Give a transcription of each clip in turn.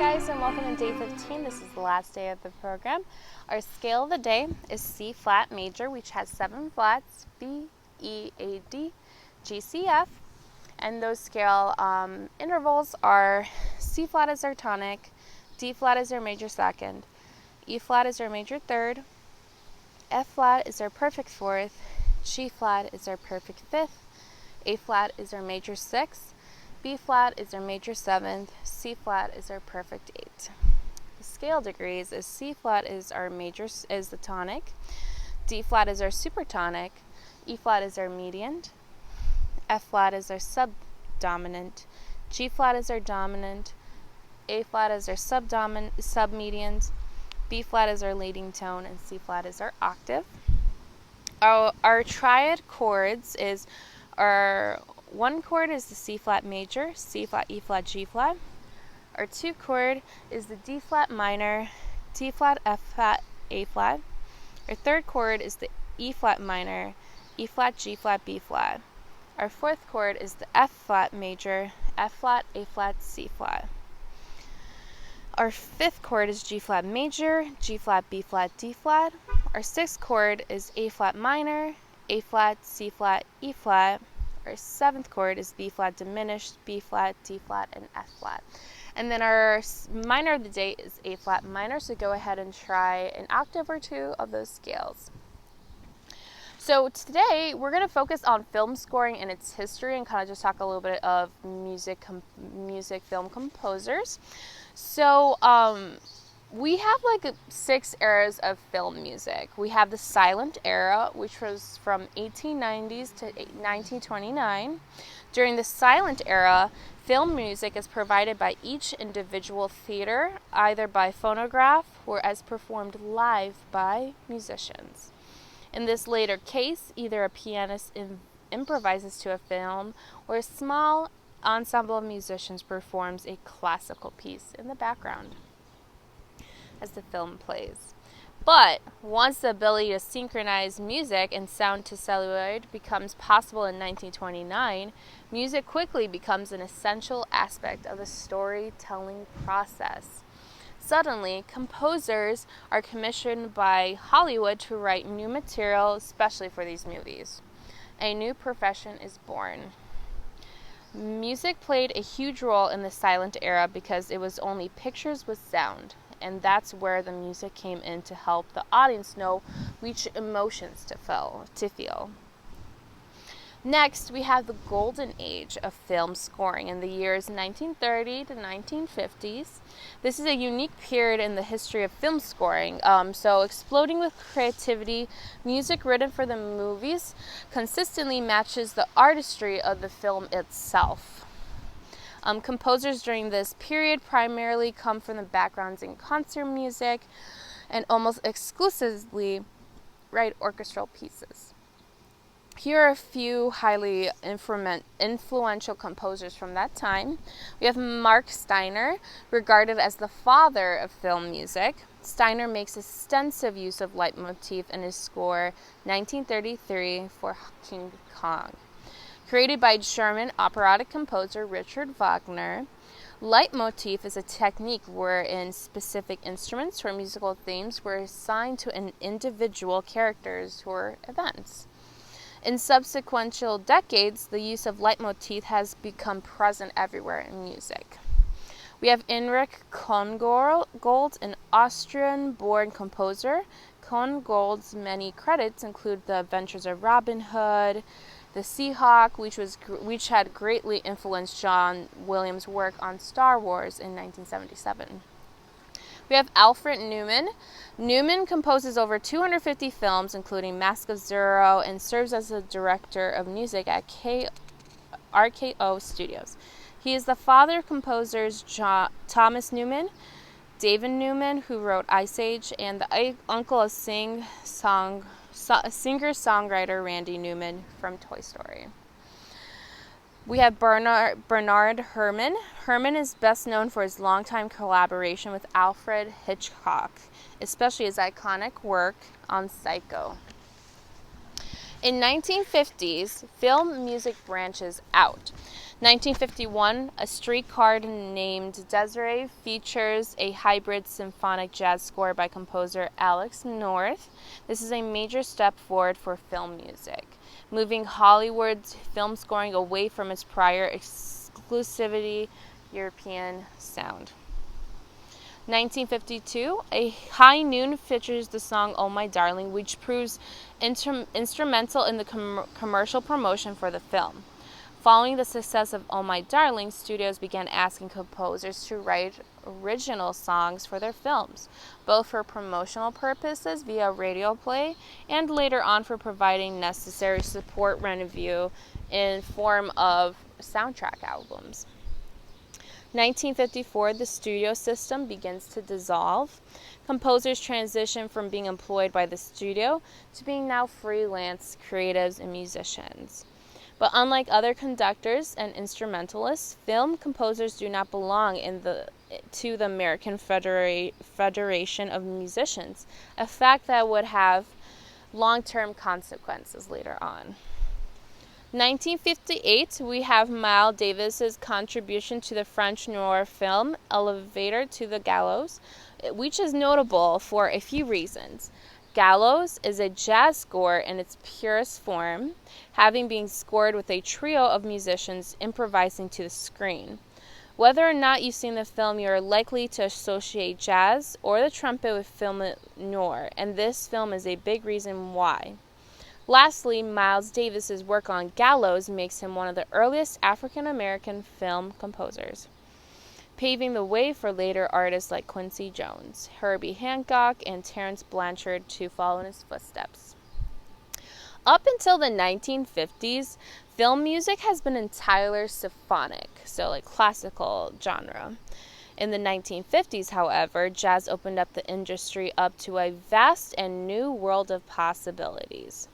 guys, and welcome to day 15. This is the last day of the program. Our scale of the day is C flat major, which has 7 flats, B, E, A, D, G, C, F. And those scale intervals are C flat is our tonic, D flat is our major second, E flat is our major third, F flat is our perfect fourth, G flat is our perfect fifth, A flat is our major sixth, B flat is our major seventh, C flat is our perfect eighth. The scale degrees is C flat is our major is the tonic, D flat is our supertonic, E flat is our median, F flat is our subdominant, G flat is our dominant, A flat is our submedian, B flat is our leading tone, and C flat is our octave. Our triad chords is our one chord is the C flat major, C flat, E flat, G flat. Our 2 chord is the D flat minor, D flat, F flat, A flat. Our 3rd chord is the E flat minor, E flat, G flat, B flat. Our 4th chord is the F flat major, F flat, A flat, C flat. Our 5th chord is G flat major, G flat, B flat, D flat. Our 6th chord is A flat minor, A flat, C flat, E flat. Our 7th chord is B flat diminished, B flat, D flat, and F flat. And then our minor of the day is A flat minor, so go ahead and try an octave or 2 of those scales. So today we're going to focus on film scoring and its history and kind of just talk a little bit of music film composers. So we have like 6 eras of film music. We have the silent era, which was from 1890s to 1929. During the silent era, film music is provided by each individual theater, either by phonograph or as performed live by musicians. In this later case, either a pianist improvises to a film or a small ensemble of musicians performs a classical piece in the background as the film plays. But once the ability to synchronize music and sound to celluloid becomes possible in 1929, music quickly becomes an essential aspect of the storytelling process. Suddenly, composers are commissioned by Hollywood to write new material, especially for these movies. A new profession is born. Music played a huge role in the silent era because it was only pictures with sound, and that's where the music came in to help the audience know which emotions to feel. Next, we have the golden age of film scoring in the years 1930 to 1950s. This is a unique period in the history of film scoring. So exploding with creativity, music written for the movies consistently matches the artistry of the film itself. Composers during this period primarily come from the backgrounds in concert music and almost exclusively write orchestral pieces. Here are a few highly influential composers from that time. We have Mark Steiner, regarded as the father of film music. Steiner makes extensive use of leitmotif in his score 1933 for King Kong. Created by German operatic composer Richard Wagner, leitmotif is a technique wherein specific instruments or musical themes were assigned to an individual characters or events. In subsequent decades, the use of leitmotif has become present everywhere in music. We have Heinrich Korngold, an Austrian-born composer. Korngold's many credits include The Adventures of Robin Hood, The Seahawk, which had greatly influenced John Williams' work on Star Wars in 1977. We have Alfred Newman. Newman composes over 250 films, including Mask of Zorro, and serves as the director of music at RKO Studios. He is the father of composers Thomas Newman, David Newman, who wrote Ice Age, and the uncle of singer-songwriter Randy Newman from Toy Story. We have Bernard Herrmann. Herrmann is best known for his longtime collaboration with Alfred Hitchcock, especially his iconic work on Psycho. In 1950s, film music branches out. 1951, A Streetcar Named Desiree features a hybrid symphonic jazz score by composer Alex North. This is a major step forward for film music, moving Hollywood's film scoring away from its prior exclusivity European sound. 1952, A High Noon features the song Oh My Darling, which proves instrumental in the commercial promotion for the film. Following the success of Oh My Darling, studios began asking composers to write original songs for their films, both for promotional purposes via radio play and later on for providing necessary support revenue in form of soundtrack albums. 1954, the studio system begins to dissolve. Composers transition from being employed by the studio to being now freelance creatives and musicians. But unlike other conductors and instrumentalists, film composers do not belong to the American Federation of Musicians, a fact that would have long-term consequences later on. 1958, we have Miles Davis's contribution to the French noir film Elevator to the Gallows, which is notable for a few reasons. Gallows is a jazz score in its purest form, having been scored with a trio of musicians improvising to the screen. Whether or not you've seen the film, you are likely to associate jazz or the trumpet with film noir, and this film is a big reason why. Lastly, Miles Davis's work on Gallows makes him one of the earliest African-American film composers, paving the way for later artists like Quincy Jones, Herbie Hancock, and Terence Blanchard to follow in his footsteps. Up until the 1950s, film music has been entirely symphonic, so like classical genre. In the 1950s, however, jazz opened up the industry up to a vast and new world of possibilities.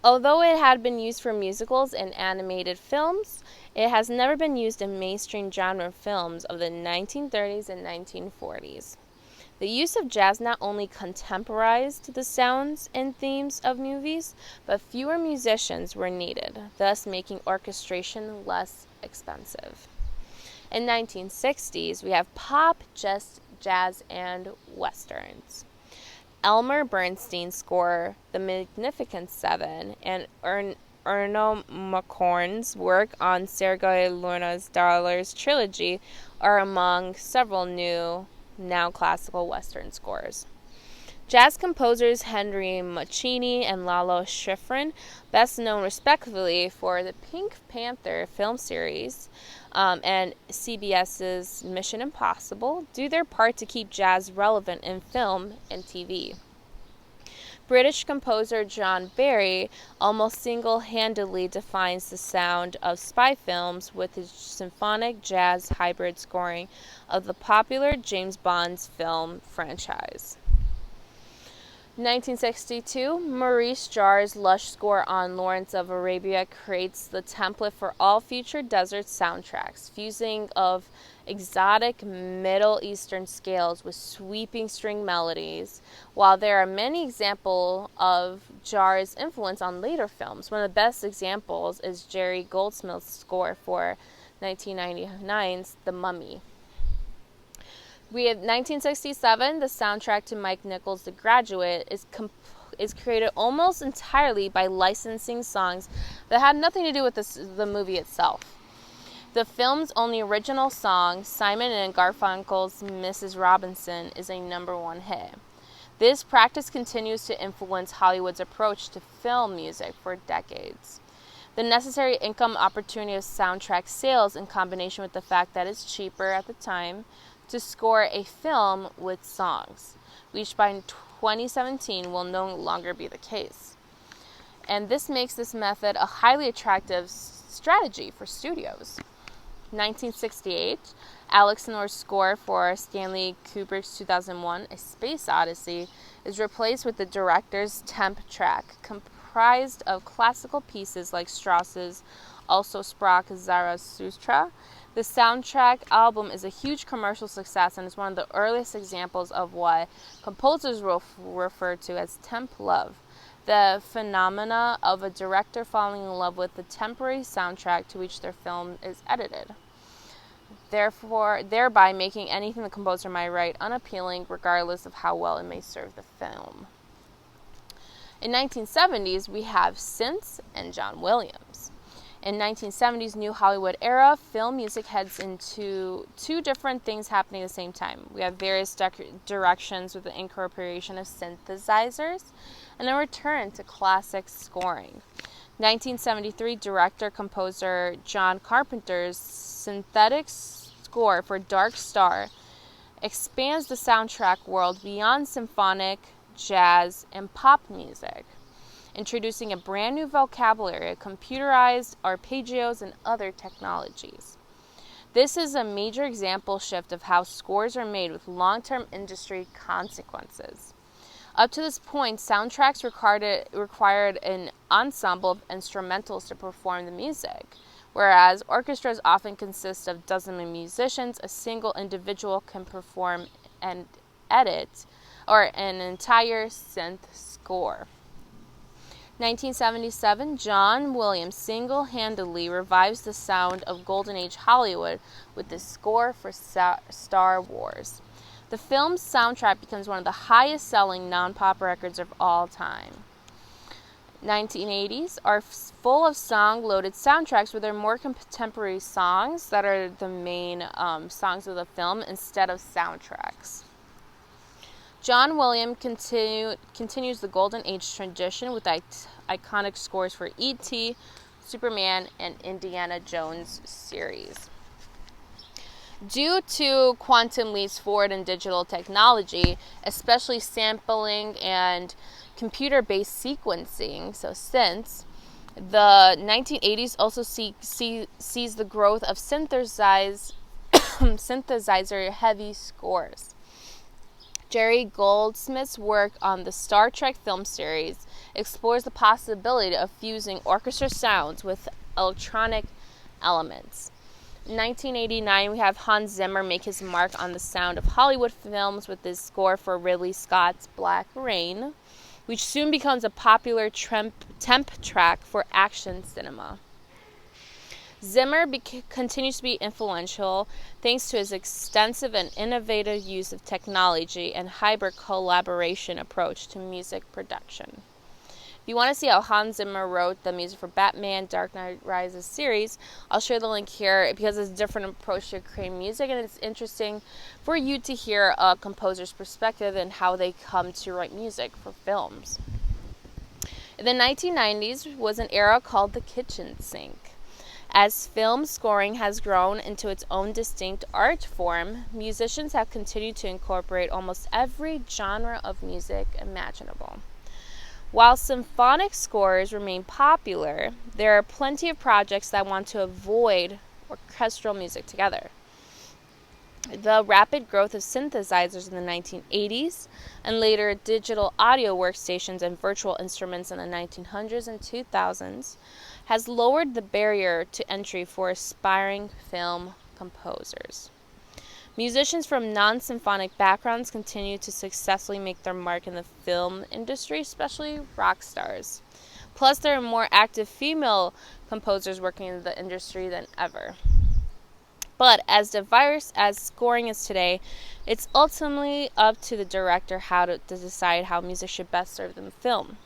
Although it had been used for musicals and animated films, it has never been used in mainstream genre films of the 1930s and 1940s. The use of jazz not only contemporized the sounds and themes of movies, but fewer musicians were needed, thus making orchestration less expensive. In 1960s, we have pop, jazz, and westerns. Elmer Bernstein's score, The Magnificent Seven, and Ennio Morricone's work on Sergei Leone's Darler's trilogy are among several new, now classical Western scores. Jazz composers Henry Mancini and Lalo Schifrin, best known respectively for the Pink Panther film series and CBS's Mission Impossible, do their part to keep jazz relevant in film and TV. British composer John Barry almost single-handedly defines the sound of spy films with his symphonic jazz hybrid scoring of the popular James Bond film franchise. 1962, Maurice Jarre's lush score on Lawrence of Arabia creates the template for all future desert soundtracks, fusing of exotic Middle Eastern scales with sweeping string melodies. While there are many examples of Jarre's influence on later films, one of the best examples is Jerry Goldsmith's score for 1999's The Mummy. We have 1967, the soundtrack to Mike Nichols' The Graduate is created almost entirely by licensing songs that had nothing to do with the movie itself. The film's only original song, Simon and Garfunkel's Mrs. Robinson, is a #1 hit. This practice continues to influence Hollywood's approach to film music for decades. The necessary income opportunity of soundtrack sales, in combination with the fact that it's cheaper at the time to score a film with songs, which by 2017 will no longer be the case. And this makes this method a highly attractive strategy for studios. 1968, Alex North's score for Stanley Kubrick's 2001, A Space Odyssey, is replaced with the director's temp track, comprised of classical pieces like Strauss's Also Sprach Zarathustra. The soundtrack album is a huge commercial success and is one of the earliest examples of what composers will refer to as temp love. the phenomena of a director falling in love with the temporary soundtrack to which their film is edited, thereby making anything the composer might write unappealing regardless of how well it may serve the film. In 1970s, we have synths and John Williams. In 1970s New Hollywood era, film music heads into two different things happening at the same time. We have various directions with the incorporation of synthesizers and a return to classic scoring. 1973 director-composer John Carpenter's synthetic score for Dark Star expands the soundtrack world beyond symphonic, jazz, and pop music, introducing a brand new vocabulary of computerized arpeggios and other technologies. This is a major example shift of how scores are made with long-term industry consequences. Up to this point, soundtracks required an ensemble of instrumentals to perform the music, whereas orchestras often consist of dozens of musicians. A single individual can perform and edit or an entire synth score. 1977, John Williams single-handedly revives the sound of Golden Age Hollywood with the score for Star Wars. The film's soundtrack becomes one of the highest-selling non-pop records of all time. 1980s are full of song-loaded soundtracks with their more contemporary songs that are the main songs of the film instead of soundtracks. John Williams continues the Golden Age tradition with iconic scores for E.T., Superman, and Indiana Jones series. Due to quantum leaps forward in digital technology, especially sampling and computer-based sequencing, so synths, the 1980s also sees the growth of synthesizer-heavy scores. Jerry Goldsmith's work on the Star Trek film series explores the possibility of fusing orchestra sounds with electronic elements. In 1989, we have Hans Zimmer make his mark on the sound of Hollywood films with his score for Ridley Scott's Black Rain, which soon becomes a popular temp track for action cinema. Zimmer continues to be influential thanks to his extensive and innovative use of technology and hybrid collaboration approach to music production. If you want to see how Hans Zimmer wrote the music for Batman Dark Knight Rises series, I'll share the link here because it's a different approach to creating music, and it's interesting for you to hear a composer's perspective and how they come to write music for films. In the 1990s was an era called the kitchen sink. As film scoring has grown into its own distinct art form, musicians have continued to incorporate almost every genre of music imaginable. While symphonic scores remain popular, there are plenty of projects that want to avoid orchestral music together. The rapid growth of synthesizers in the 1980s and later digital audio workstations and virtual instruments in the 1900s and 2000s has lowered the barrier to entry for aspiring film composers. Musicians from non-symphonic backgrounds continue to successfully make their mark in the film industry, especially rock stars. Plus, there are more active female composers working in the industry than ever. But as diverse as scoring is today, it's ultimately up to the director to decide how music should best serve the film.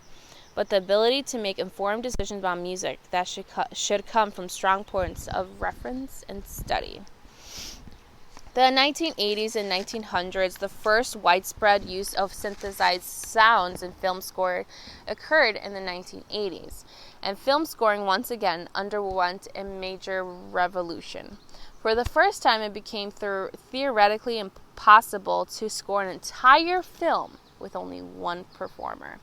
But the ability to make informed decisions about music that should come from strong points of reference and study. The 1980s and 1900s, the first widespread use of synthesized sounds in film score occurred in the 1980s, and film scoring once again underwent a major revolution. For the first time, it became theoretically impossible to score an entire film with only one performer,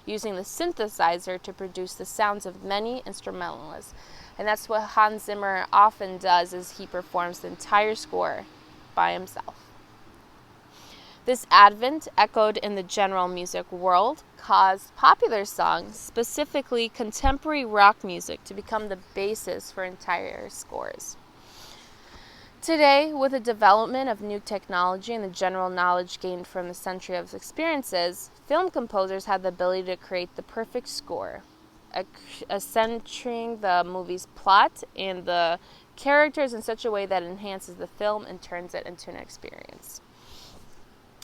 using the synthesizer to produce the sounds of many instrumentalists. And that's what Hans Zimmer often does, is he performs the entire score by himself. This advent, echoed in the general music world, caused popular songs, specifically contemporary rock music, to become the basis for entire scores. Today, with the development of new technology and the general knowledge gained from the century of experiences, film composers have the ability to create the perfect score, centering the movie's plot and the characters in such a way that enhances the film and turns it into an experience.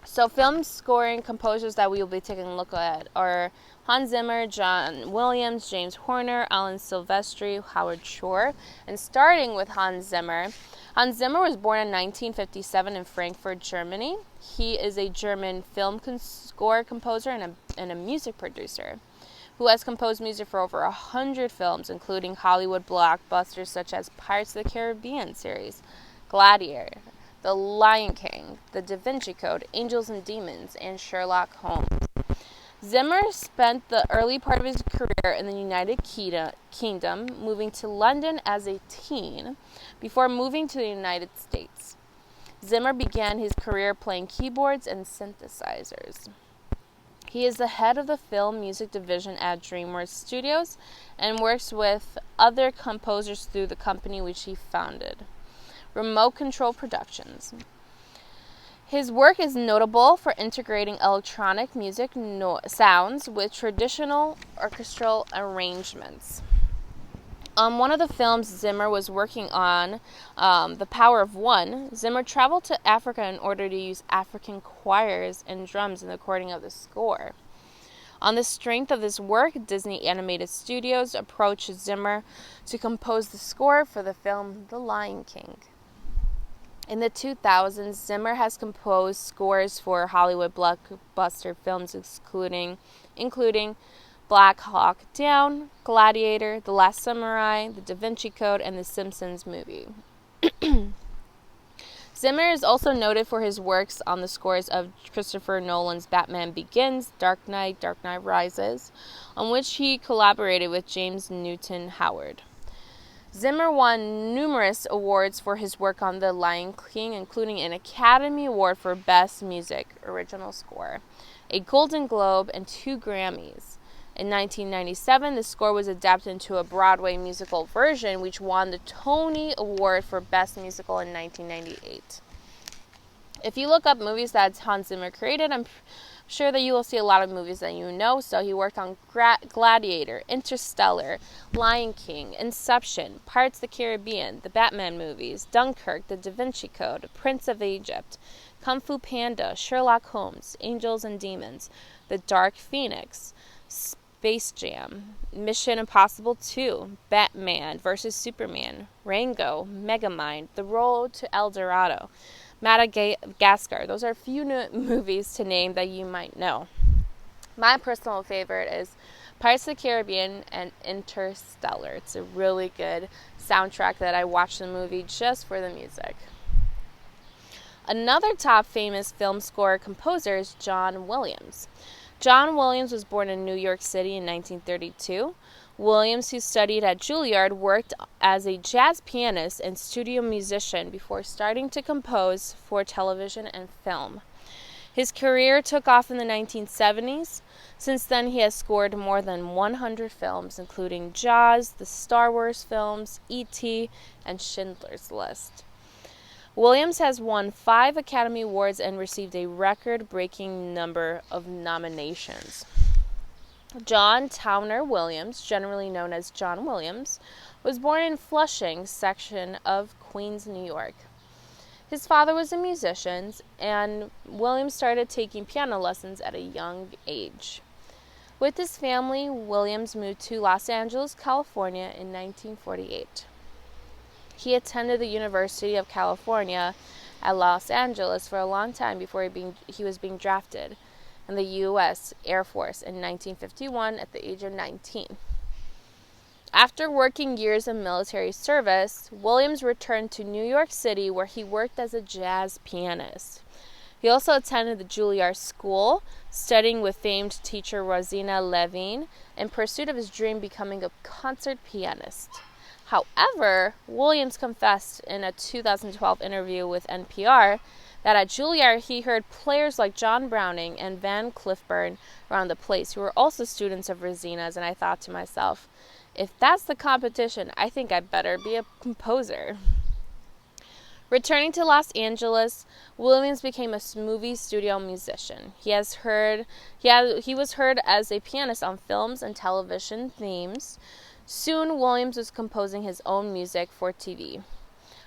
So film scoring composers that we will be taking a look at are Hans Zimmer, John Williams, James Horner, Alan Silvestri, Howard Shore. And starting with Hans Zimmer. Hans Zimmer was born in 1957 in Frankfurt, Germany. He is a German film score composer and a music producer who has composed music for over 100 films, including Hollywood blockbusters such as Pirates of the Caribbean series, Gladiator, The Lion King, The Da Vinci Code, Angels and Demons, and Sherlock Holmes. Zimmer spent the early part of his career in the United Kingdom, moving to London as a teen before moving to the United States. Zimmer began his career playing keyboards and synthesizers. He is the head of the film music division at DreamWorks Studios and works with other composers through the company which he founded, Remote Control Productions. His work is notable for integrating electronic music sounds with traditional orchestral arrangements. On one of the films Zimmer was working on, The Power of One, Zimmer traveled to Africa in order to use African choirs and drums in the recording of the score. On the strength of this work, Disney Animated Studios approached Zimmer to compose the score for the film The Lion King. In the 2000s, Zimmer has composed scores for Hollywood blockbuster films including Black Hawk Down, Gladiator, The Last Samurai, The Da Vinci Code, and The Simpsons movie. Zimmer is also noted for his works on the scores of Christopher Nolan's Batman Begins, Dark Knight Rises, on which he collaborated with James Newton Howard. Zimmer won numerous awards for his work on The Lion King, including an Academy Award for Best Music Original Score, a Golden Globe, and 2 Grammys. In 1997, the score was adapted into a Broadway musical version, which won the Tony Award for Best Musical in 1998. If you look up movies that Hans Zimmer created, I'm sure that you will see a lot of movies that you know. So he worked on Gladiator, Interstellar, Lion King, Inception, Pirates of the Caribbean, the Batman movies, Dunkirk, The Da Vinci Code, Prince of Egypt, Kung Fu Panda, Sherlock Holmes, Angels and Demons, The Dark Phoenix, Space Jam, Mission Impossible 2, Batman vs. Superman, Rango, Megamind, The Road to El Dorado, Madagascar. Those are a few movies to name that you might know. My personal favorite is Pirates of the Caribbean and Interstellar. It's a really good soundtrack that I watched the movie just for the music. Another top famous film score composer is John Williams. John Williams was born in New York City in 1932. Williams, who studied at Juilliard, worked as a jazz pianist and studio musician before starting to compose for television and film. His career took off in the 1970s. Since then, he has scored more than 100 films, including Jaws, the Star Wars films, E.T., and Schindler's List. Williams has won 5 Academy Awards and received a record-breaking number of nominations. John Towner Williams, generally known as John Williams, was born in Flushing section of Queens, New York. His father was a musician, and Williams started taking piano lessons at a young age. With his family, Williams moved to Los Angeles, California in 1948. He attended the University of California at Los Angeles for a long time before he was being drafted in the U.S. Air Force in 1951 at the age of 19. After working years in military service, Williams returned to New York City where he worked as a jazz pianist. He also attended the Juilliard School, studying with famed teacher Rosina Levine in pursuit of his dream becoming a concert pianist. However, Williams confessed in a 2012 interview with NPR that at Juilliard he heard players like John Browning and Van Clifford around the place who were also students of Rosina's, and I thought to myself, if that's the competition, I think I better be a composer. Returning to Los Angeles, Williams became a movie studio musician. He was heard as a pianist on films and television themes. Soon, Williams was composing his own music for TV.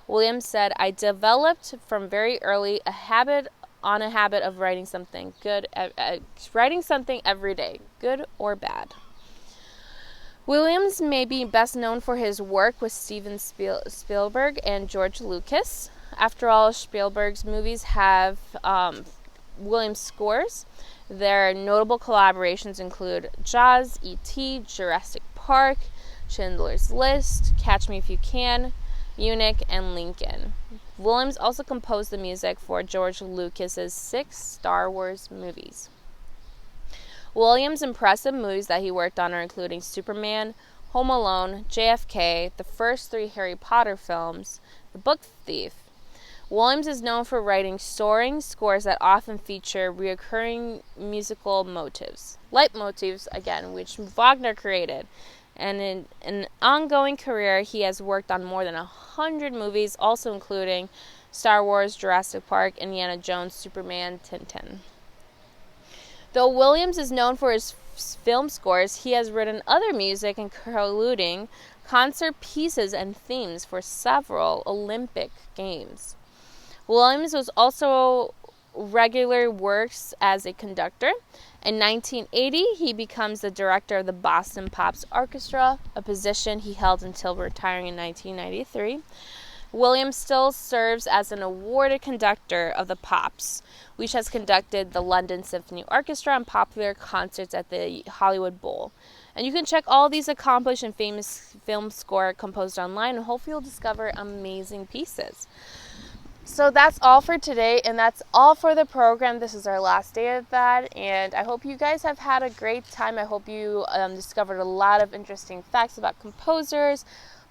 Williams said, "I developed from very early a habit of writing something every day, good or bad." Williams may be best known for his work with Steven Spielberg and George Lucas. After all, Spielberg's movies have Williams scores. Their notable collaborations include Jaws, E.T., Jurassic Park, Schindler's List, Catch Me If You Can, Munich, and Lincoln. Williams also composed the music for George Lucas's 6 Star Wars movies. Williams' impressive movies that he worked on are including Superman, Home Alone, JFK, the first 3 Harry Potter films, The Book Thief. Williams is known for writing soaring scores that often feature recurring musical motifs, leitmotifs, again, which Wagner created. And in an ongoing career, he has worked on more than 100 movies, also including Star Wars, Jurassic Park, Indiana Jones, Superman, Tintin. Though Williams is known for his film scores, he has written other music, including concert pieces and themes for several Olympic Games. Williams was also regular works as a conductor. In 1980, he becomes the director of the Boston Pops Orchestra, a position he held until retiring in 1993. Williams still serves as an awarded conductor of the Pops, which has conducted the London Symphony Orchestra and popular concerts at the Hollywood Bowl. And you can check all these accomplished and famous film score composed online, and hopefully you'll discover amazing pieces. So that's all for today, and that's all for the program. This is our last day of that, and I hope you guys have had a great time. I hope you discovered a lot of interesting facts about composers,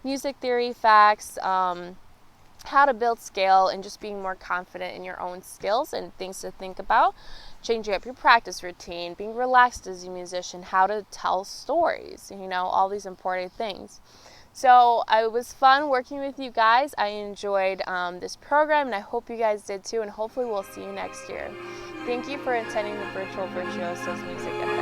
music theory facts, how to build scale, and just being more confident in your own skills and things to think about, changing up your practice routine, being relaxed as a musician, how to tell stories, all these important things. So it was fun working with you guys. I enjoyed this program, and I hope you guys did too, and hopefully we'll see you next year. Thank you for attending the Virtual Virtuoso's Music Event.